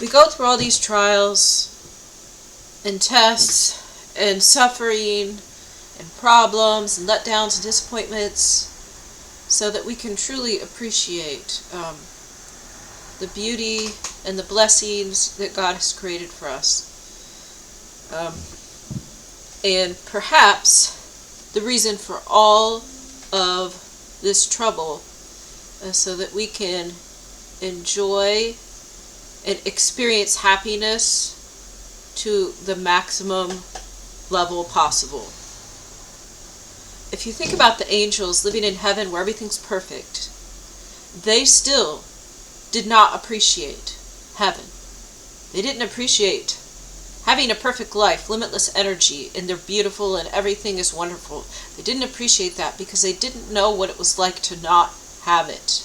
we go through all these trials and tests and suffering and problems and letdowns and disappointments so that we can truly appreciate the beauty and the blessings that God has created for us. And perhaps the reason for all of this trouble so that we can enjoy and experience happiness to the maximum level possible. If you think about the angels living in heaven where everything's perfect, they still did not appreciate heaven. They didn't appreciate having a perfect life, limitless energy, and they're beautiful and everything is wonderful. They didn't appreciate that because they didn't know what it was like to not have it.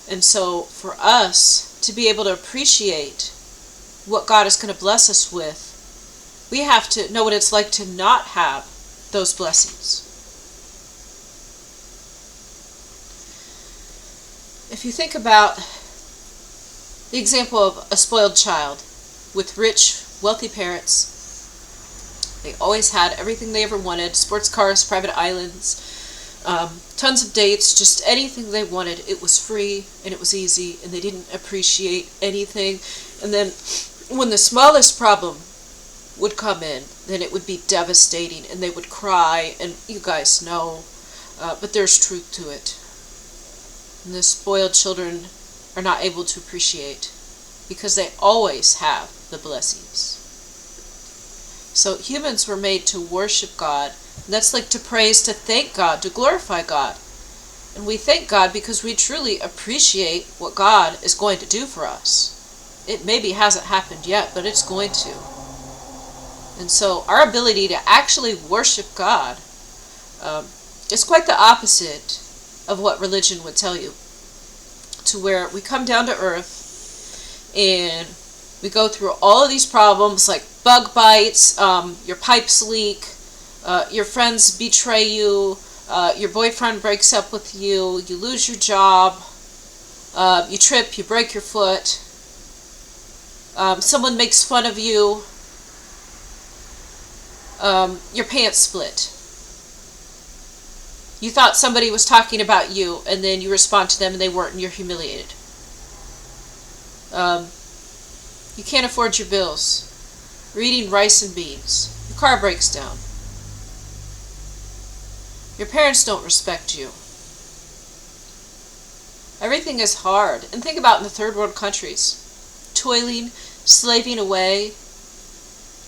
And so for us to be able to appreciate what God is going to bless us with, we have to know what it's like to not have those blessings. If you think about the example of a spoiled child with rich, wealthy parents, they always had everything they ever wanted, sports cars, private islands, tons of dates, just anything they wanted. It was free and it was easy and they didn't appreciate anything. And then when the smallest problem would come in, then it would be devastating and they would cry, and you guys know, but there's truth to it. And the spoiled children are not able to appreciate because they always have the blessings. So humans were made to worship God. And that's like to praise, to thank God, to glorify God. And we thank God because we truly appreciate what God is going to do for us. It maybe hasn't happened yet, but it's going to. And so our ability to actually worship God is quite the opposite of what religion would tell you. To where we come down to earth and we go through all of these problems like bug bites, your pipes leak, your friends betray you, your boyfriend breaks up with you, you lose your job, you trip, you break your foot, someone makes fun of you, your pants split. You thought somebody was talking about you, and then you respond to them and they weren't, and you're humiliated. You can't afford your bills. You're eating rice and beans. Your car breaks down. Your parents don't respect you. Everything is hard. And think about in the third world countries. Toiling, slaving away,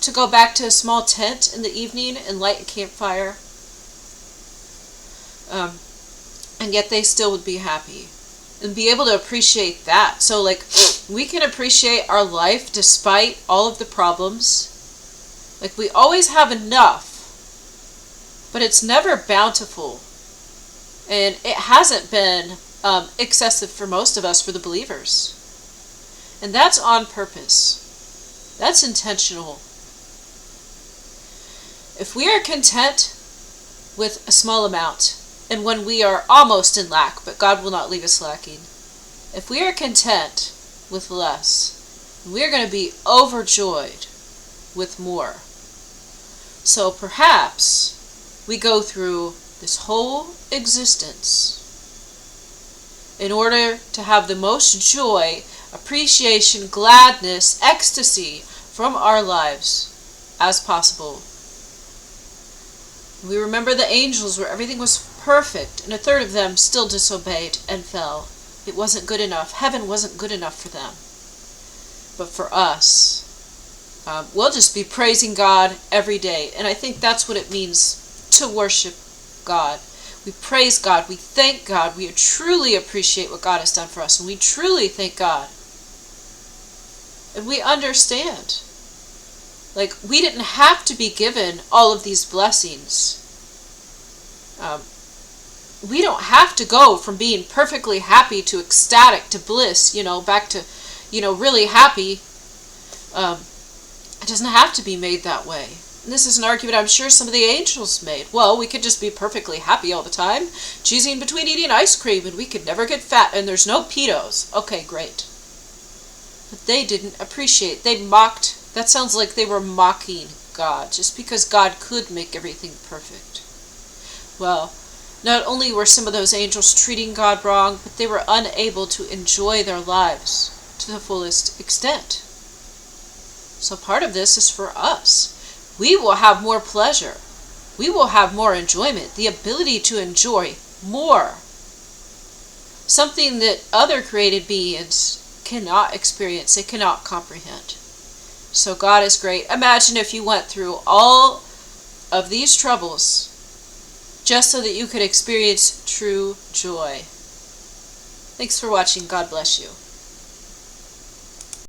to go back to a small tent in the evening and light a campfire. And yet they still would be happy. And be able to appreciate that. So like, we can appreciate our life despite all of the problems. Like, we always have enough. But it's never bountiful. And it hasn't been excessive for most of us, for the believers. And that's on purpose. That's intentional. If we are content with a small amount, and when we are almost in lack, but God will not leave us lacking, if we are content with less, we are going to be overjoyed with more. So perhaps we go through this whole existence in order to have the most joy, appreciation, gladness, ecstasy from our lives as possible. We remember the angels where everything was perfect, and a third of them still disobeyed and fell. It wasn't good enough. Heaven wasn't good enough for them. But for us, we'll just be praising God every day. And I think that's what it means to worship God. We praise God. We thank God. We truly appreciate what God has done for us. And we truly thank God. And we understand. Like, we didn't have to be given all of these blessings. We don't have to go from being perfectly happy to ecstatic to bliss, back to, really happy. It doesn't have to be made that way. And this is an argument I'm sure some of the angels made. Well, we could just be perfectly happy all the time, choosing between eating ice cream, and we could never get fat, and there's no pedos. Okay, great. But they didn't appreciate. They mocked. That sounds like they were mocking God, just because God could make everything perfect. Well, not only were some of those angels treating God wrong, but they were unable to enjoy their lives to the fullest extent. So part of this is for us. We will have more pleasure. We will have more enjoyment, the ability to enjoy more. Something that other created beings cannot experience, they cannot comprehend. So God is great. Imagine if you went through all of these troubles just so that you could experience true joy. Thanks for watching. God bless you.